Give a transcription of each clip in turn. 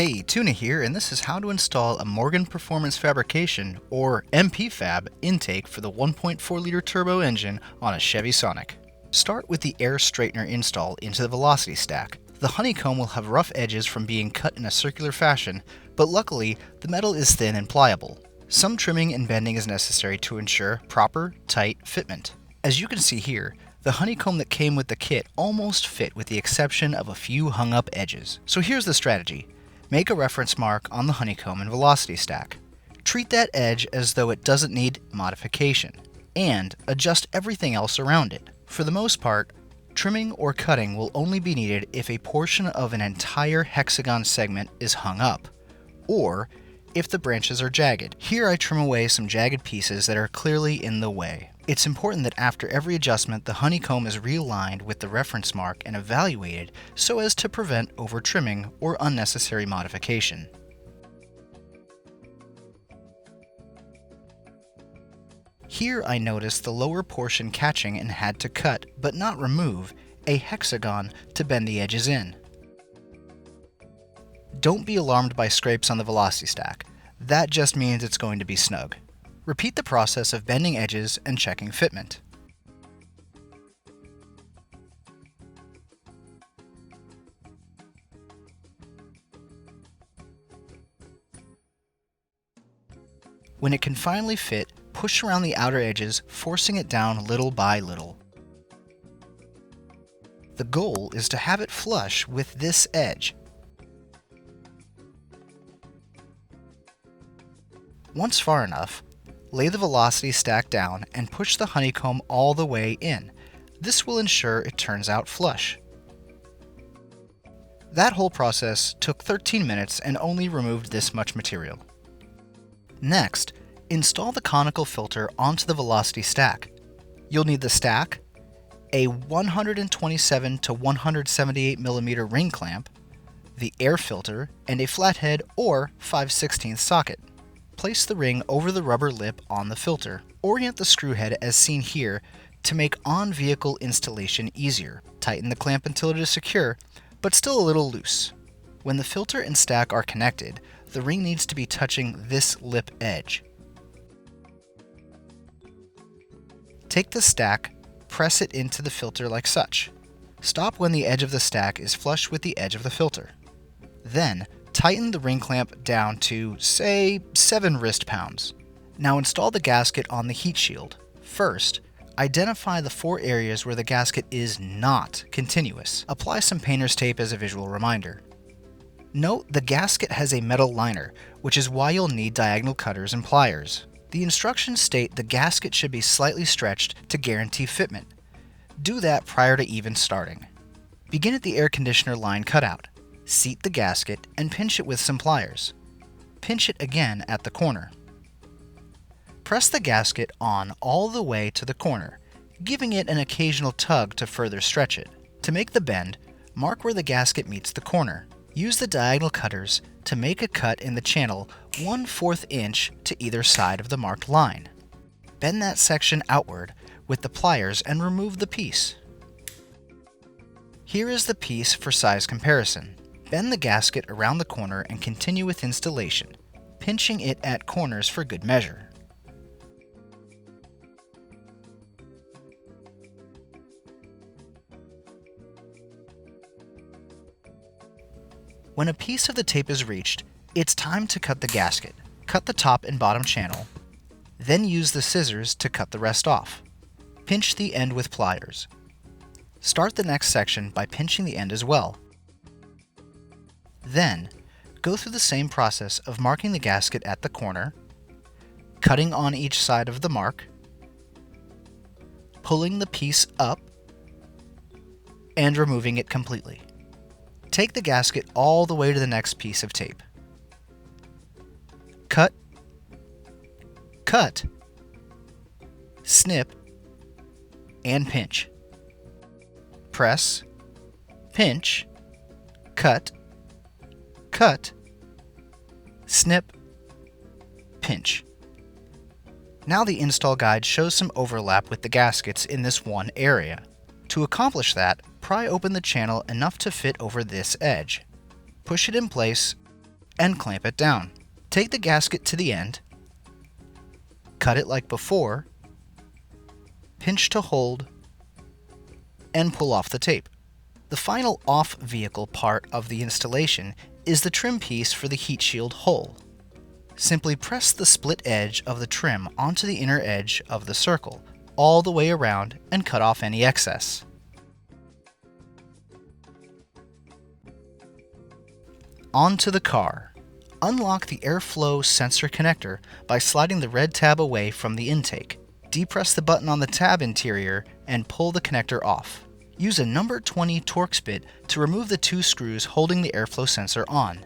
Hey, Tuna here, and this is how to install a Morgan Performance Fabrication, or MPFab, intake for the 1.4-liter turbo engine on a Chevy Sonic. Start with the air straightener install into the velocity stack. The honeycomb will have rough edges from being cut in a circular fashion, but luckily, the metal is thin and pliable. Some trimming and bending is necessary to ensure proper, tight fitment. As you can see here, the honeycomb that came with the kit almost fit with the exception of a few hung-up edges. So here's the strategy. Make a reference mark on the honeycomb and velocity stack. Treat that edge as though it doesn't need modification, and adjust everything else around it. For the most part, trimming or cutting will only be needed if a portion of an entire hexagon segment is hung up, or if the branches are jagged. Here I trim away some jagged pieces that are clearly in the way. It's important that after every adjustment the honeycomb is realigned with the reference mark and evaluated so as to prevent over-trimming or unnecessary modification. Here I noticed the lower portion catching and had to cut, but not remove, a hexagon to bend the edges in. Don't be alarmed by scrapes on the velocity stack. That just means it's going to be snug. Repeat the process of bending edges and checking fitment. When it can finally fit, push around the outer edges, forcing it down little by little. The goal is to have it flush with this edge. Once far enough, lay the velocity stack down and push the honeycomb all the way in. This will ensure it turns out flush. That whole process took 13 minutes and only removed this much material. Next, install the conical filter onto the velocity stack. You'll need the stack, a 127 to 178 millimeter ring clamp, the air filter, and a flathead or 5/16 socket. Place the ring over the rubber lip on the filter. Orient the screw head as seen here to make on-vehicle installation easier. Tighten the clamp until it is secure, but still a little loose. When the filter and stack are connected, the ring needs to be touching this lip edge. Take the stack, press it into the filter like such. Stop when the edge of the stack is flush with the edge of the filter. Then, tighten the ring clamp down to, say, 7 wrist pounds. Now install the gasket on the heat shield. First, identify the 4 areas where the gasket is not continuous. Apply some painter's tape as a visual reminder. Note the gasket has a metal liner, which is why you'll need diagonal cutters and pliers. The instructions state the gasket should be slightly stretched to guarantee fitment. Do that prior to even starting. Begin at the air conditioner line cutout. Seat the gasket and pinch it with some pliers. Pinch it again at the corner. Press the gasket on all the way to the corner, giving it an occasional tug to further stretch it. To make the bend, mark where the gasket meets the corner. Use the diagonal cutters to make a cut in the channel 1/4 inch to either side of the marked line. Bend that section outward with the pliers and remove the piece. Here is the piece for size comparison. Bend the gasket around the corner and continue with installation, pinching it at corners for good measure. When a piece of the tape is reached, it's time to cut the gasket. Cut the top and bottom channel, then use the scissors to cut the rest off. Pinch the end with pliers. Start the next section by pinching the end as well. Then, go through the same process of marking the gasket at the corner, cutting on each side of the mark, pulling the piece up, and removing it completely. Take the gasket all the way to the next piece of tape. Cut, cut, snip, and pinch. Press, pinch, cut, cut, snip, pinch. Now the install guide shows some overlap with the gaskets in this one area. To accomplish that, pry open the channel enough to fit over this edge. Push it in place and clamp it down. Take the gasket to the end, cut it like before, pinch to hold, and pull off the tape. The final off-vehicle part of the installation is the trim piece for the heat shield hole. Simply press the split edge of the trim onto the inner edge of the circle, all the way around, and cut off any excess. Onto the car. Unlock the airflow sensor connector by sliding the red tab away from the intake. Depress the button on the tab interior and pull the connector off. Use a number 20 Torx bit to remove the 2 screws holding the airflow sensor on.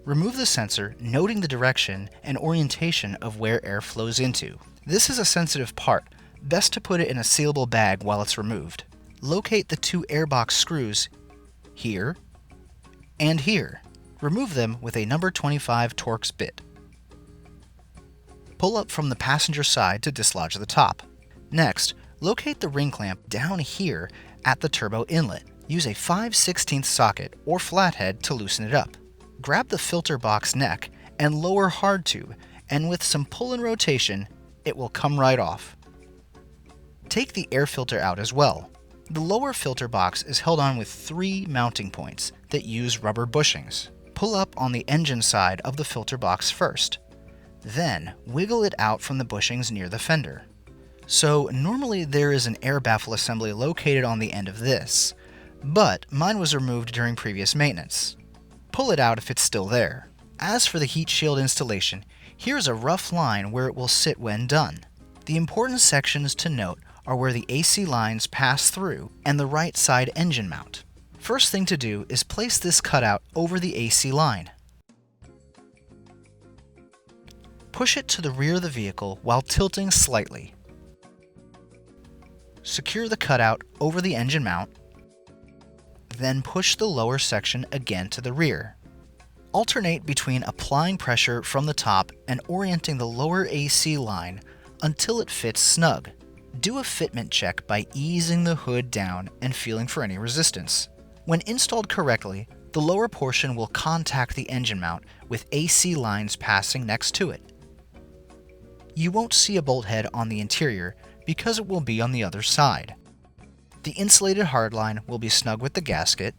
Remove the sensor, noting the direction and orientation of where air flows into. This is a sensitive part, best to put it in a sealable bag while it's removed. Locate the 2 airbox screws here and here. Remove them with a number 25 Torx bit. Pull up from the passenger side to dislodge the top. Next, locate the ring clamp down here at the turbo inlet. Use a 5/16 socket or flathead to loosen it up. Grab the filter box neck and lower hard tube, and with some pull and rotation, it will come right off. Take the air filter out as well. The lower filter box is held on with 3 mounting points that use rubber bushings. Pull up on the engine side of the filter box first. Then wiggle it out from the bushings near the fender. So normally there is an air baffle assembly located on the end of this, but mine was removed during previous maintenance. Pull it out if it's still there. As for the heat shield installation, here's a rough line where it will sit when done. The important sections to note are where the AC lines pass through and the right side engine mount. First thing to do is place this cutout over the AC line. Push it to the rear of the vehicle while tilting slightly. Secure the cutout over the engine mount, then push the lower section again to the rear. Alternate between applying pressure from the top and orienting the lower AC line until it fits snug. Do a fitment check by easing the hood down and feeling for any resistance. When installed correctly, the lower portion will contact the engine mount with AC lines passing next to it. You won't see a bolt head on the interior because it will be on the other side. The insulated hardline will be snug with the gasket,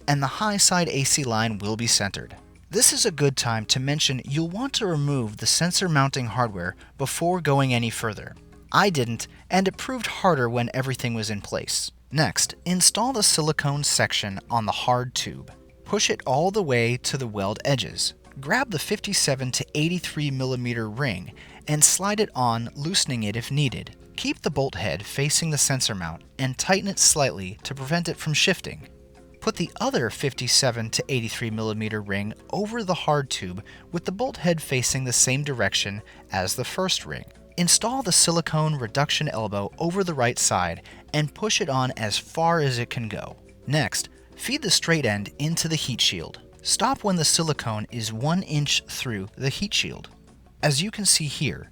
and the high side AC line will be centered. This is a good time to mention you'll want to remove the sensor mounting hardware before going any further. I didn't, and it proved harder when everything was in place. Next, install the silicone section on the hard tube. Push it all the way to the weld edges. Grab the 57 to 83 millimeter ring and slide it on, loosening it if needed. Keep the bolt head facing the sensor mount and tighten it slightly to prevent it from shifting. Put the other 57 to 83 millimeter ring over the hard tube with the bolt head facing the same direction as the first ring. Install the silicone reduction elbow over the right side and push it on as far as it can go. Next, feed the straight end into the heat shield. Stop when the silicone is 1 inch through the heat shield. As you can see here,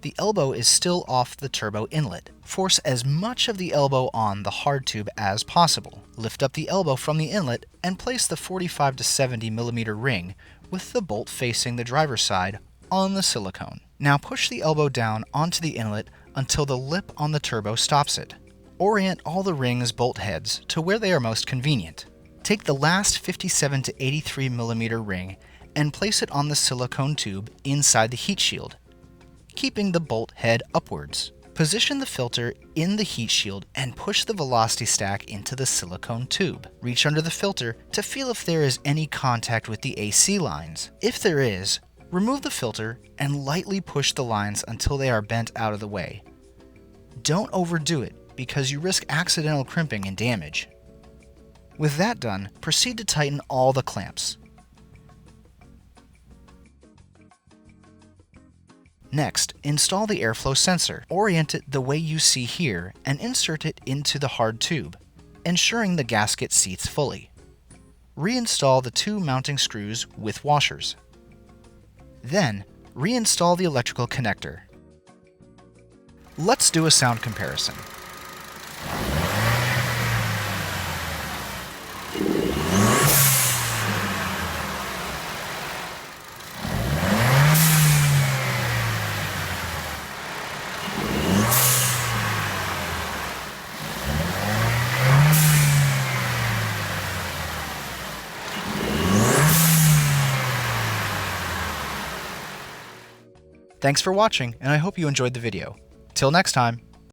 the elbow is still off the turbo inlet. Force as much of the elbow on the hard tube as possible. Lift up the elbow from the inlet and place the 45 to 70 millimeter ring with the bolt facing the driver's side on the silicone. Now push the elbow down onto the inlet until the lip on the turbo stops it. Orient all the ring's bolt heads to where they are most convenient. Take the last 57 to 83 millimeter ring and place it on the silicone tube inside the heat shield, keeping the bolt head upwards. Position the filter in the heat shield and push the velocity stack into the silicone tube. Reach under the filter to feel if there is any contact with the AC lines. If there is, remove the filter and lightly push the lines until they are bent out of the way. Don't overdo it because you risk accidental crimping and damage. With that done, proceed to tighten all the clamps. Next, install the airflow sensor. Orient it the way you see here and insert it into the hard tube, ensuring the gasket seats fully. Reinstall the 2 mounting screws with washers. Then, reinstall the electrical connector. Let's do a sound comparison. Thanks for watching, and I hope you enjoyed the video. Till next time!